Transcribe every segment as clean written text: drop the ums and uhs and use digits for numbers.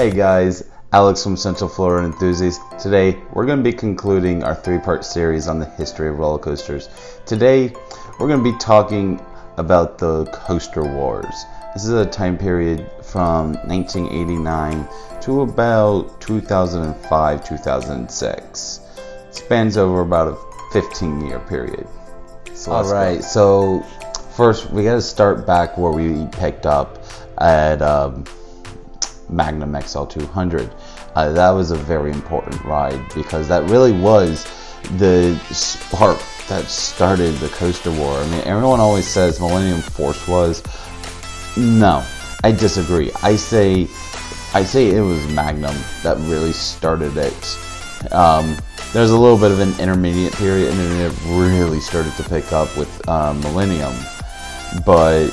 Hey guys, Alex from Central Florida Enthusiast. Today we're going to be concluding our three-part series on the history of roller coasters. Today we're going to be talking about the coaster wars. This is a time period from 1989 to about 2005-2006. It spans over about a 15-year period. So Alright, so first we got to start back where we picked up at Magnum XL200. That was a very important ride because that really was the spark that started the coaster war. I mean, everyone always says Millennium Force was. No, I disagree. I say it was Magnum that really started it. There's a little bit of an intermediate period, and then it really started to pick up with Millennium. But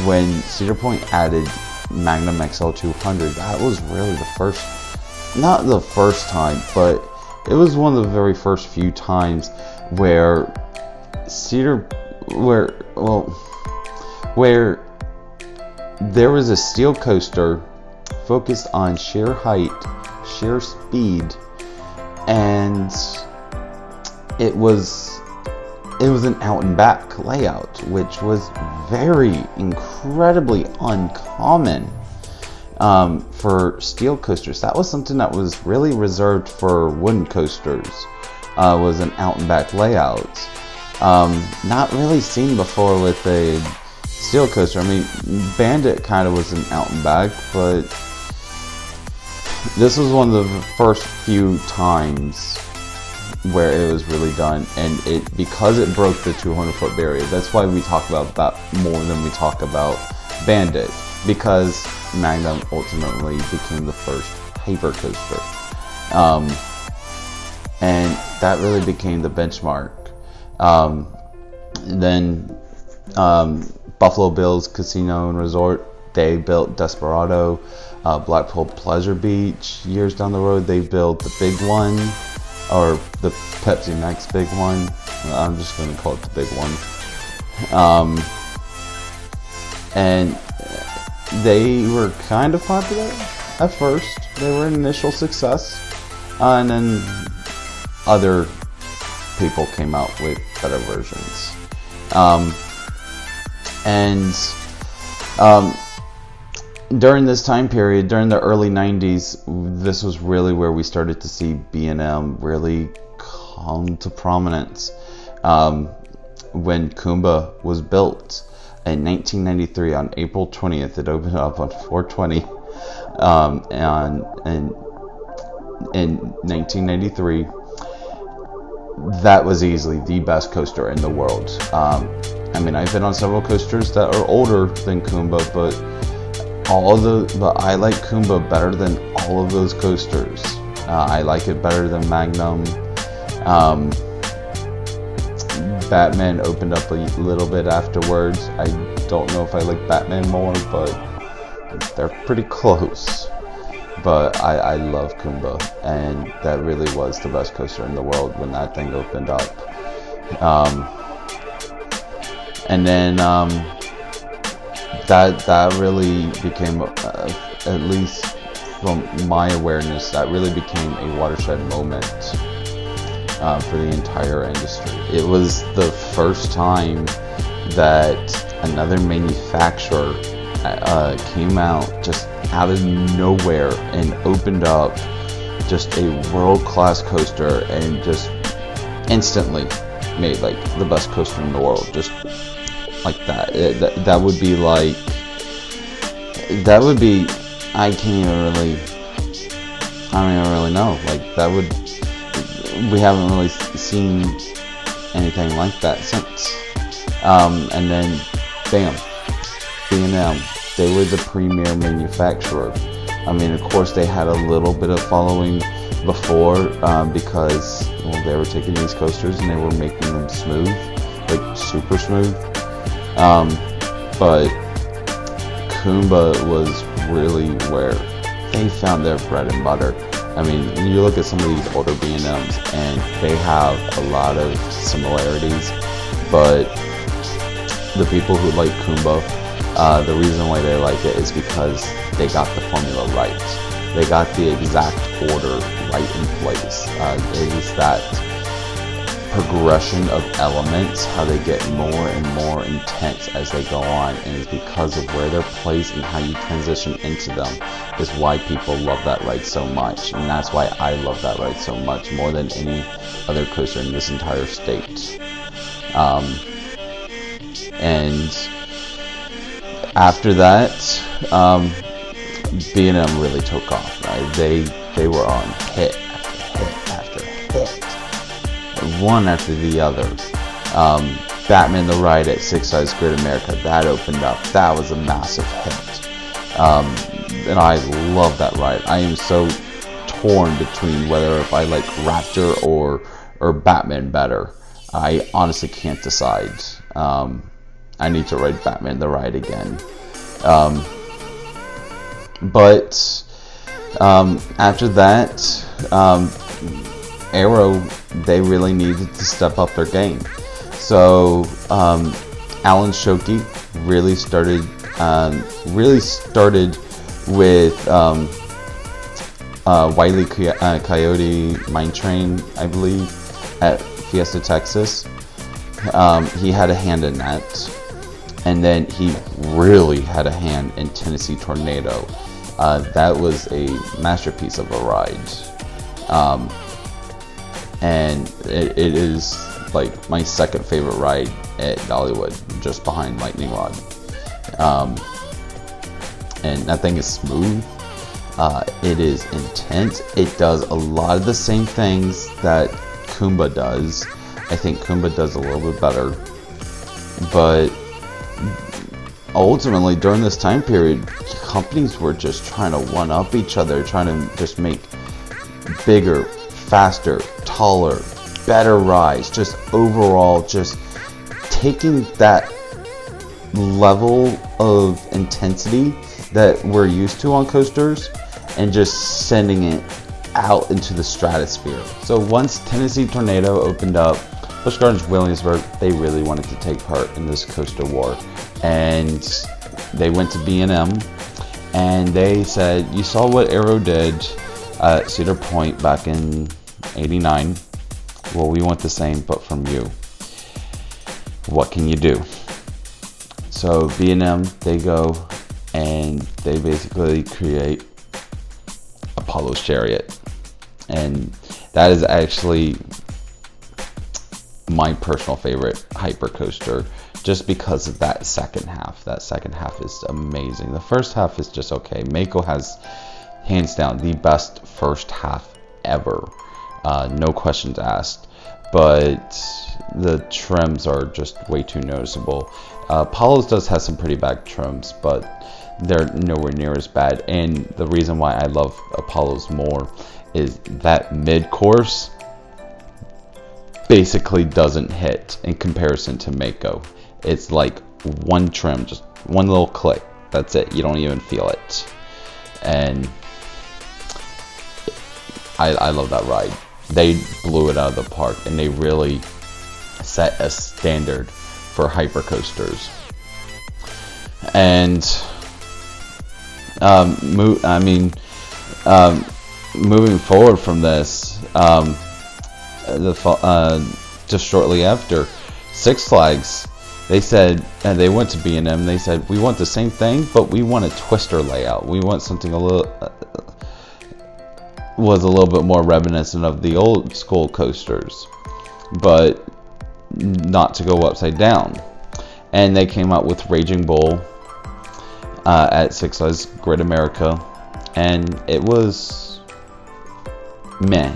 when Cedar Point added Magnum XL200, that was really the first, not the first time, but it was one of the very first few times where where there was a steel coaster focused on sheer height, sheer speed, and it was an out and back layout, which was incredibly uncommon for steel coasters. That was something that was really reserved for wooden coasters. Was an out and back layout. Not really seen before with a steel coaster. I mean, Bandit kind of was an out and back, but this was one of the first few times where it was really done, and because it broke the 200-foot barrier. That's why we talk about that more than we talk about Bandit, because Magnum ultimately became the first hyper coaster, and that really became the benchmark. Then Buffalo Bills Casino and Resort, they built Desperado. Blackpool Pleasure Beach, years down the road, they built the big one, or the Pepsi Max big one. I'm just going to call it the big one. And they were kind of popular at first. They were an initial success. And then other people came out with better versions. During this time period, during the early 90s, this was really where we started to see B&M really come to prominence. When Kumba was built in 1993 on April 20th, it opened up on 4/20. And in 1993, that was easily the best coaster in the world. I mean, I've been on several coasters that are older than Kumba, but I like Kumba better than all of those coasters. I like it better than Magnum. Batman opened up a little bit afterwards. I don't know if I like Batman more, but they're pretty close. But I love Kumba, and that really was the best coaster in the world when that thing opened up. And then that really became, at least from my awareness, that really became a watershed moment for the entire industry. It was the first time that another manufacturer came out just out of nowhere and opened up just a world-class coaster and just instantly made like the best coaster in the world, just like that. That would be like, that would be, I don't even really know, like that would, we haven't really seen anything like that since. And then bam, B&M, they were the premier manufacturer. I mean, of course they had a little bit of following before, because they were taking these coasters and they were making them smooth, like super smooth. But Kumba was really where they found their bread and butter. I mean, you look at some of these older B&Ms and they have a lot of similarities, but the people who like Kumba The reason why they like it is because they got the formula right. They got the exact order right in place. It is that progression of elements, how they get more and more intense as they go on, and it's because of where they're placed and how you transition into them is why people love that ride so much, and that's why I love that ride so much more than any other coaster in this entire state. And after that, B&M really took off. Right? They were on hit after hit, one after the other. Batman the Ride at Six Flags Great America, that opened up. That was a massive hit. And I love that ride. I am so torn between whether if I like Raptor or Batman better. I honestly can't decide. I need to ride Batman the Ride again. But after that, Arrow, they really needed to step up their game. So Alan Shockey really started with Wile E. Coyote Mine Train, I believe, at Fiesta, Texas. He had a hand in that. And then he really had a hand in Tennessee Tornado. That was a masterpiece of a ride. And it is like my second favorite ride at Dollywood, just behind Lightning Rod. And that thing is smooth. It is intense. It does a lot of the same things that Kumba does. I think Kumba does a little bit better. But ultimately, during this time period, companies were just trying to one-up each other, trying to just make bigger, faster, taller, better rides, just overall just taking that level of intensity that we're used to on coasters and just sending it out into the stratosphere. So once Tennessee Tornado opened up, Busch Gardens Williamsburg, they really wanted to take part in this coaster war, and they went to B&M and they said, you saw what Arrow did at Cedar Point back in '89. Well, we want the same, but from you. What can you do? So B&M, they go and they basically create Apollo's Chariot, and that is actually my personal favorite hypercoaster, just because of that second half. That second half is amazing. The first half is just okay. Mako has, hands down, the best first half ever. No questions asked. But the trims are just way too noticeable. Apollo's does have some pretty bad trims, but they're nowhere near as bad. And the reason why I love Apollo's more is that mid-course basically doesn't hit in comparison to Mako. It's like one trim, just one little click. That's it. You don't even feel it. And I love that ride. They blew it out of the park, and they really set a standard for hypercoasters. And moving forward from this, just shortly after, Six Flags, they said, and they went to B&M, they said, we want the same thing, but we want a twister layout. We want something was a little bit more reminiscent of the old school coasters, but not to go upside down. And they came out with Raging Bull at Six Flags Great America, and it was meh.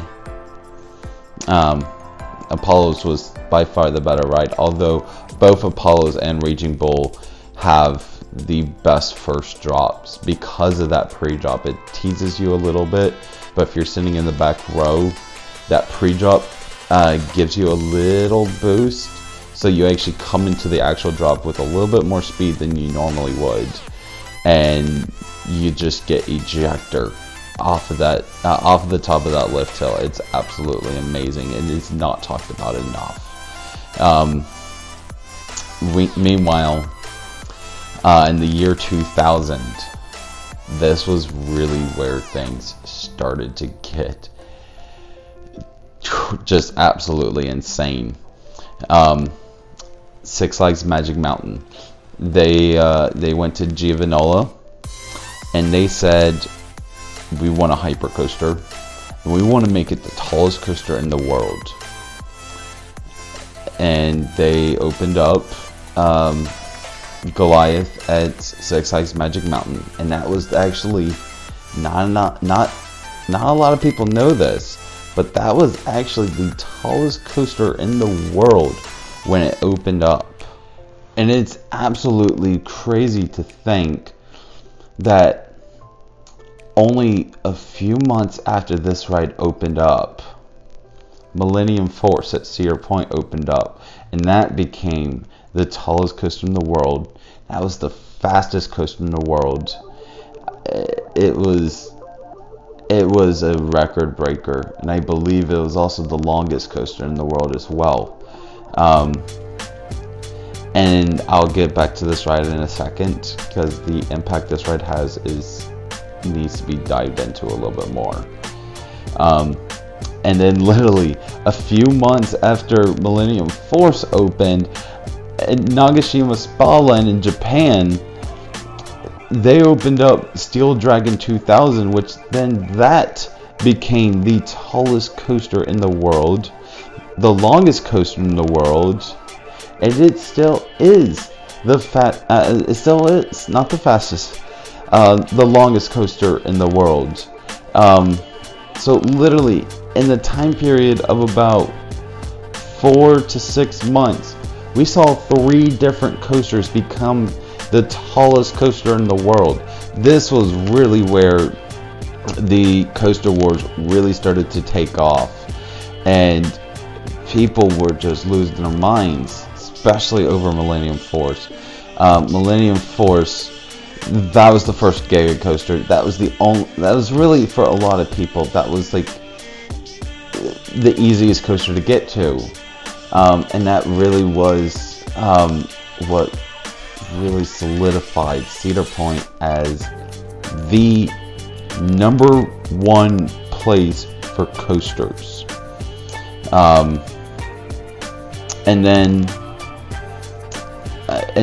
Apollo's was by far the better ride, although both Apollo's and Raging Bull have the best first drops. Because of that pre-drop, it teases you a little bit, but if you're sitting in the back row, that pre-drop gives you a little boost, so you actually come into the actual drop with a little bit more speed than you normally would, and you just get ejector off of that, off of the top of that lift hill. It's absolutely amazing, and it's not talked about enough. Meanwhile, in the year 2000. This was really where things started to get just absolutely insane. Six Flags Magic Mountain. They went to Giovanola, and they said, we want a hyper coaster, and we want to make it the tallest coaster in the world. And they opened up Goliath at Six Flags Magic Mountain, and that was actually not a lot of people know this, but that was actually the tallest coaster in the world when it opened up. And it's absolutely crazy to think that only a few months after this ride opened up, Millennium Force at Cedar Point opened up, and that became the tallest coaster in the world. That was the fastest coaster in the world. It was a record breaker, and I believe it was also the longest coaster in the world as well. And I'll get back to this ride in a second, because the impact this ride has needs to be dived into a little bit more. And then literally a few months after Millennium Force opened, at Nagashima Spa Land in Japan, they opened up Steel Dragon 2000, which then that became the tallest coaster in the world, the longest coaster in the world, and it still is it still is not the fastest, the longest coaster in the world. So literally in the time period of about 4 to 6 months, we saw 3 different coasters become the tallest coaster in the world. This was really where the coaster wars really started to take off, and people were just losing their minds, especially over Millennium Force. Millennium Force, that was the first Giga coaster. That was really, for a lot of people, that was like the easiest coaster to get to. And that really was what really solidified Cedar Point as the #1 place for coasters. And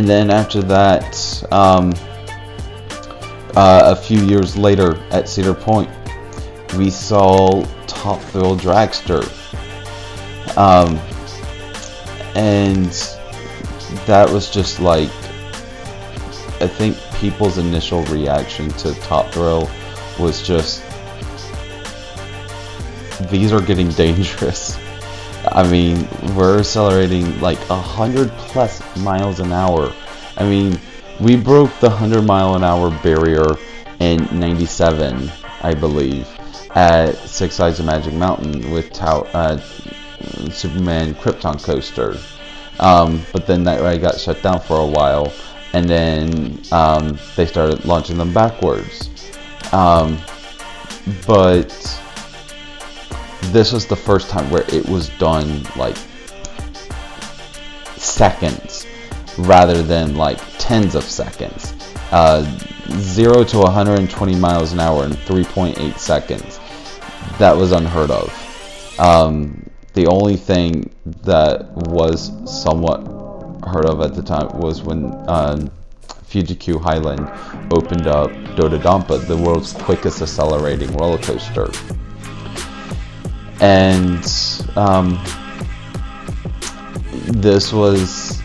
then after that, a few years later at Cedar Point, we saw Top Thrill Dragster. And that was just like, I think people's initial reaction to Top Thrill was just, these are getting dangerous. I mean, we're accelerating like 100+ miles an hour. I mean, we broke the 100-mile-an-hour barrier in '97, I believe, at Six Flags Magic Mountain with Superman Krypton coaster. But then that ride got shut down for a while, and then they started launching them backwards. But this was the first time where it was done like seconds rather than like tens of seconds. 0 to 120 miles an hour in 3.8 seconds. That was unheard of. The only thing that was somewhat heard of at the time was when Fuji-Q Highland opened up Dododampa, the world's quickest accelerating roller coaster. And this was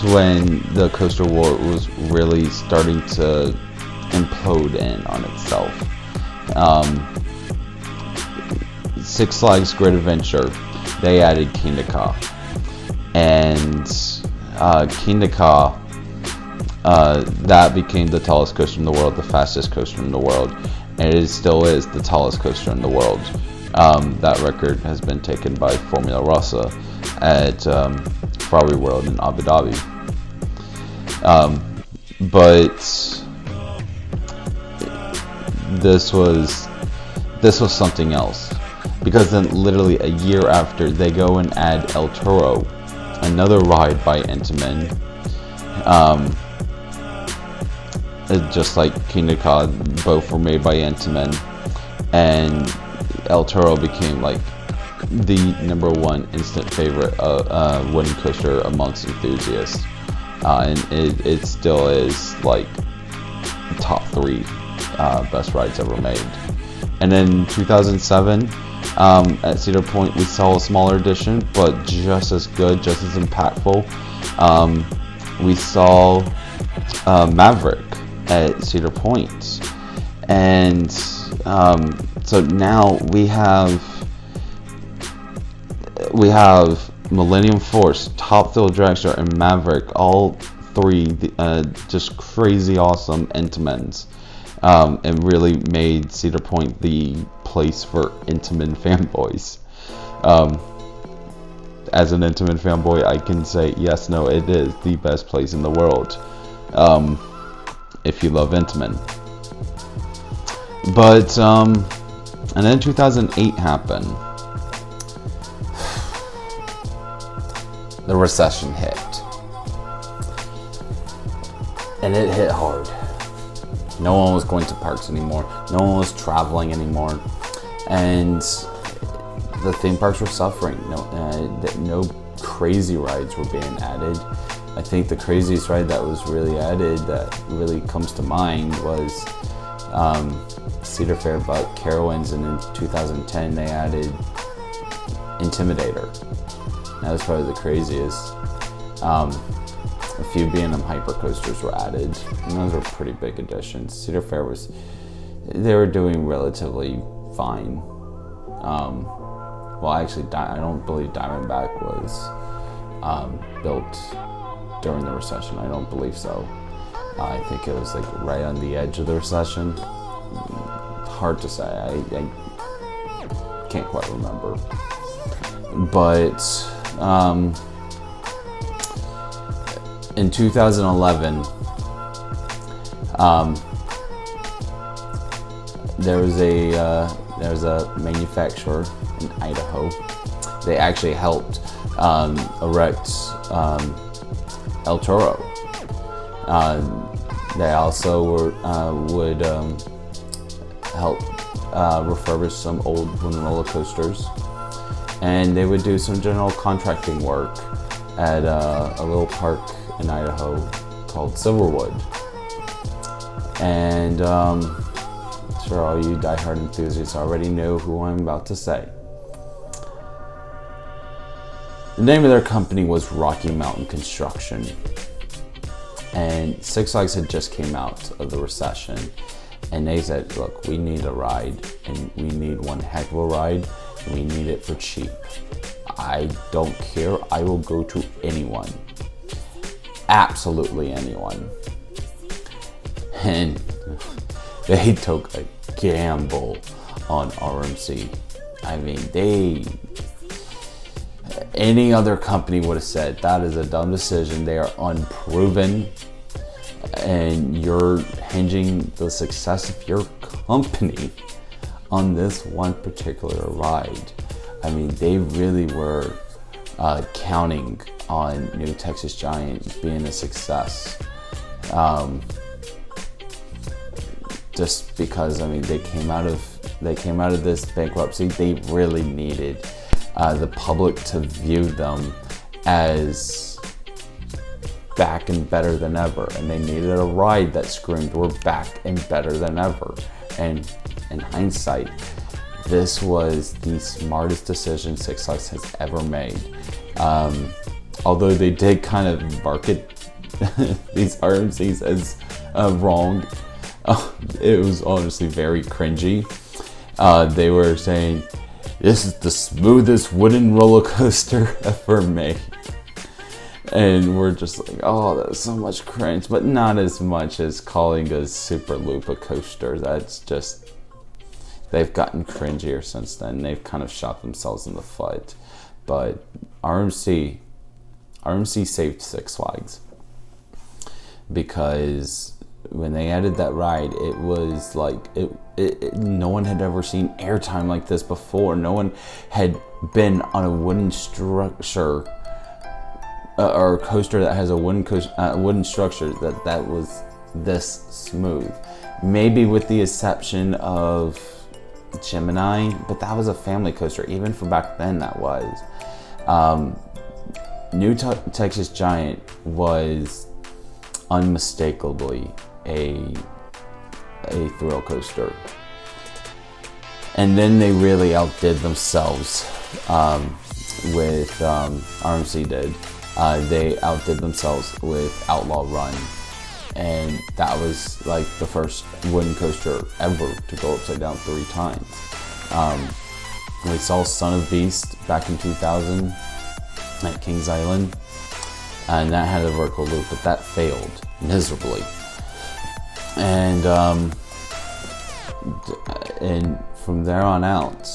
when the coaster war was really starting to implode in on itself. Six Flags Great Adventure, they added Kingda Ka, and Kingda Ka, that became the tallest coaster in the world, the fastest coaster in the world, and it still is the tallest coaster in the world. That record has been taken by Formula Rossa at Ferrari World in Abu Dhabi. But this was something else, because then literally a year after, they go and add El Toro, another ride by Intamin, Just like King of Cod, both were made by Intamin, and El Toro became like the #1 instant favorite wooden coaster amongst enthusiasts, and it still is like top 3 best rides ever made. And in 2007, at Cedar Point, we saw a smaller edition, but just as good, just as impactful. We saw Maverick at Cedar Point, and so now we have Millennium Force, Top Thrill Dragster, and Maverick, all 3 just crazy awesome Intamins, and really made Cedar Point the place for Intamin fanboys. As an Intamin fanboy, I can say yes, no, it is the best place in the world, if you love Intamin. But and then 2008 happened. The recession hit, and it hit hard. No one was going to parks anymore. No one was traveling anymore, and the theme parks were suffering. No crazy rides were being added. I think the craziest ride that was really added, that really comes to mind, was Cedar Fair but Carowinds, and in 2010 they added Intimidator. That was probably the craziest. A few B&M hyper coasters were added, and those were pretty big additions. Cedar Fair they were doing relatively fine. Well, actually, I don't believe Diamondback was built during the recession. I don't believe so. I think it was like right on the edge of the recession. Hard to say. I can't quite remember. But in 2011, there was a manufacturer in Idaho. They actually helped erect El Toro. They also would help refurbish some old wooden roller coasters, and they would do some general contracting work at a little park in Idaho called Silverwood. And sure, all you diehard enthusiasts already know who I'm about to say. The name of their company was Rocky Mountain Construction, and Six Flags had just came out of the recession, and they said, look, we need a ride, and we need one heck of a ride, and we need it for cheap. I don't care, I will go to anyone, absolutely anyone. And they took a gamble on RMC. I mean, any other company would have said, that is a dumb decision, they are unproven, and you're hinging the success of your company on this one particular ride. I mean, they really were counting on New Texas Giant being a success. Just because, I mean, they came out of this bankruptcy. They really needed the public to view them as back and better than ever, and they needed a ride that screamed, we're back and better than ever. And in hindsight, this was the smartest decision Six Flags has ever made. Although they did kind of market these RMCs as wrong, it was honestly very cringy. They were saying, this is the smoothest wooden roller coaster ever made. And we're just like, oh, that's so much cringe, but not as much as calling a Super Loop a coaster. That's just, they've gotten cringier since then. They've kind of shot themselves in the foot. But RMC saved Six Flags, because when they added that ride, it was like no one had ever seen airtime like this before. No one had been on a wooden structure or a coaster that has a wooden structure that was this smooth. Maybe with the exception of Gemini, but that was a family coaster. Even for back then, that was. New Texas Giant was unmistakably a thrill coaster. And then they really outdid themselves with RMC did. They outdid themselves with Outlaw Run. And that was like the first wooden coaster ever to go upside down 3 times. We saw Son of Beast back in 2000 at Kings Island, and that had a vertical loop, but that failed miserably. And from there on out,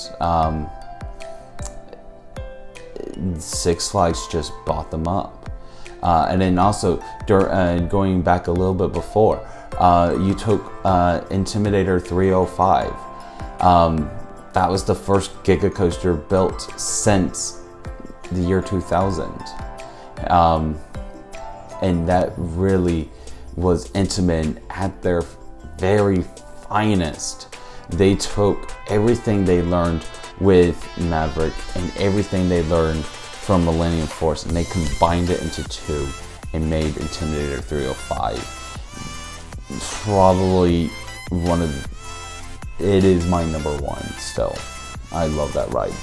Six Flags just bought them up. And then also, going back a little bit before, you took Intimidator 305. That was the first Giga coaster built since the year 2000. And that really was intimate at their very finest. They took everything they learned with Maverick and everything they learned from Millennium Force, and they combined it into 2 and made Intimidator 305. Probably it is my number 1 still. I love that ride.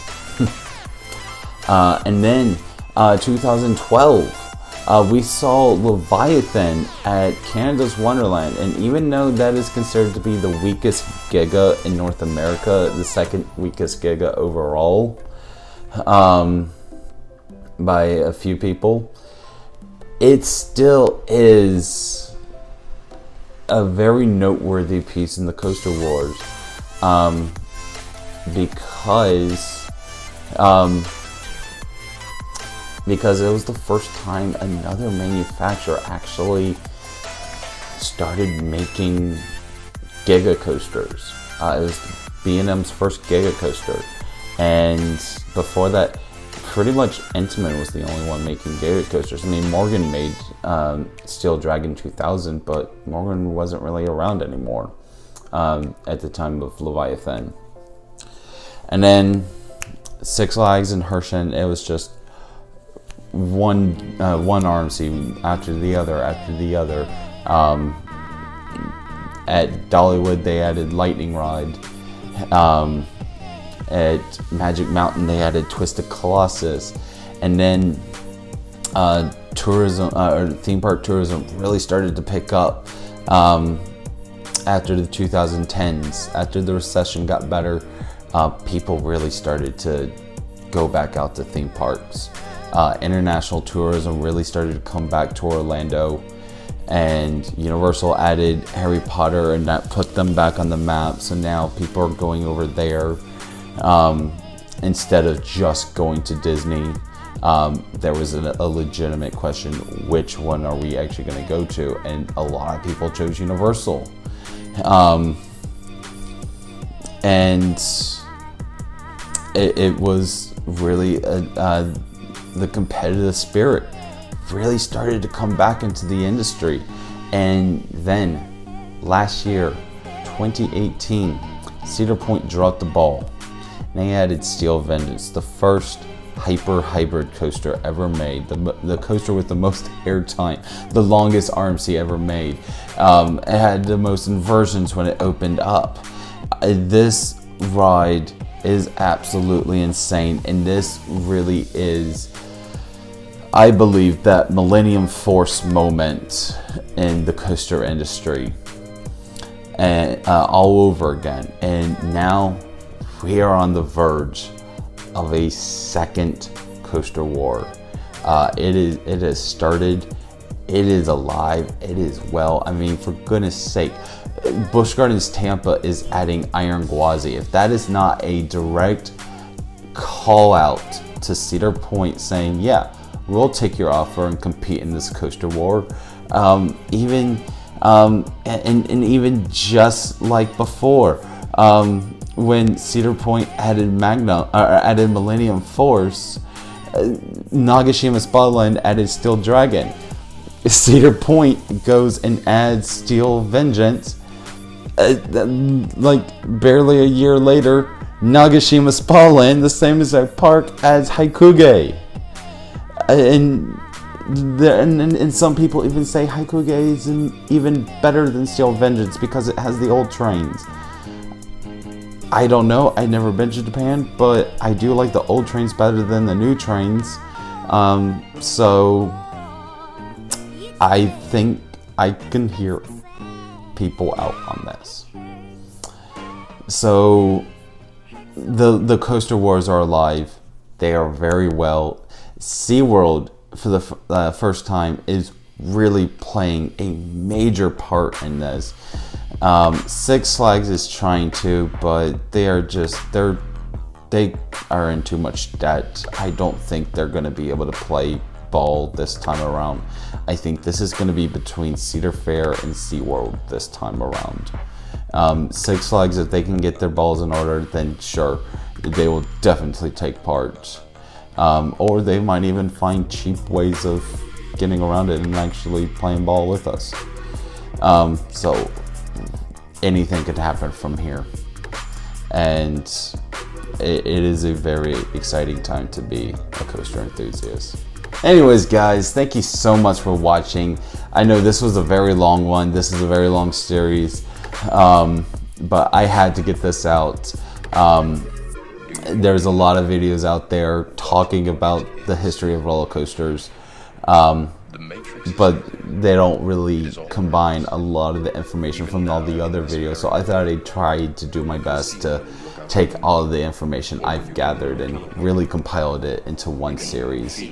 And then 2012, we saw Leviathan at Canada's Wonderland, and even though that is considered to be the weakest Giga in North America, the second weakest Giga overall, by a few people, it still is a very noteworthy piece in the Coaster Wars, because it was the first time another manufacturer actually started making Giga coasters. It was B&M's first Giga coaster, and before that, pretty much Intamin was the only one making Giga coasters. I mean, Morgan made Steel Dragon 2000, but Morgan wasn't really around anymore at the time of Leviathan. And then Six Flags and Herschend, it was just one RMC after the other. At Dollywood, they added Lightning Rod. At Magic Mountain, they added Twisted Colossus, and then tourism or theme park tourism really started to pick up after the 2010s. After the recession got better, people really started to go back out to theme parks. International tourism really started to come back to Orlando, and Universal added Harry Potter, and that put them back on the map. So now people are going over there instead of just going to Disney. There was a legitimate question, which one are we actually going to go to? And a lot of people chose Universal. And it was really the competitive spirit really started to come back into the industry. And then last year, 2018, Cedar Point dropped the ball. They added Steel Vengeance, the first hyper hybrid coaster ever made, the coaster with the most airtime, the longest RMC ever made. It had the most inversions when it opened up. This ride is absolutely insane, and this really is, I believe, that Millennium Force moment in the coaster industry, and all over again. And now we are on the verge of a second coaster war. It has started. It is alive. It is well. I mean, for goodness sake, Busch Gardens Tampa is adding Iron Gwazi. If that is not a direct call out to Cedar Point saying, yeah, we'll take your offer and compete in this coaster war. Even just like before, when Cedar Point added added Millennium Force, Nagashima Spotland added Steel Dragon. Cedar Point goes and adds Steel Vengeance. Like barely a year later, Nagashima Spotland, the same exact park, adds Haikuge. And some people even say Haikuge is even better than Steel Vengeance because it has the old trains. I don't know, I've never been to Japan, but I do like the old trains better than the new trains. So I think I can hear people out on this. So the coaster wars are alive. They are very well. SeaWorld, for the first time, is really playing a major part in this. Six Flags is trying to, but they are in too much debt. I don't think they're going to be able to play ball this time around. I think this is going to be between Cedar Fair and SeaWorld this time around. Six Flags, if they can get their balls in order, then sure, they will definitely take part. Or they might even find cheap ways of getting around it and actually playing ball with us. So anything could happen from here. And it is a very exciting time to be a coaster enthusiast. Anyways, guys, thank you so much for watching. I know this was a very long one. This is a very long series. But I had to get this out. There's a lot of videos out there talking about the history of roller coasters, but they don't really combine a lot of the information from all the other videos. So I thought I'd try to do my best to take all of the information I've gathered and really compiled it into one series.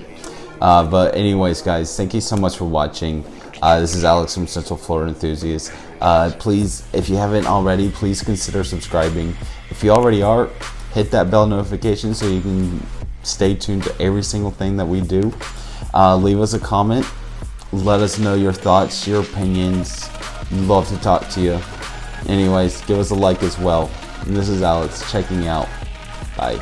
But anyways, guys, thank you so much for watching. This is Alex from Central Florida Enthusiast. Please, if you haven't already, please consider subscribing. If you already are, hit that bell notification so you can stay tuned to every single thing that we do. Leave us a comment. Let us know your thoughts, your opinions. We'd love to talk to you. Anyways, give us a like as well. And this is Alex checking out. Bye.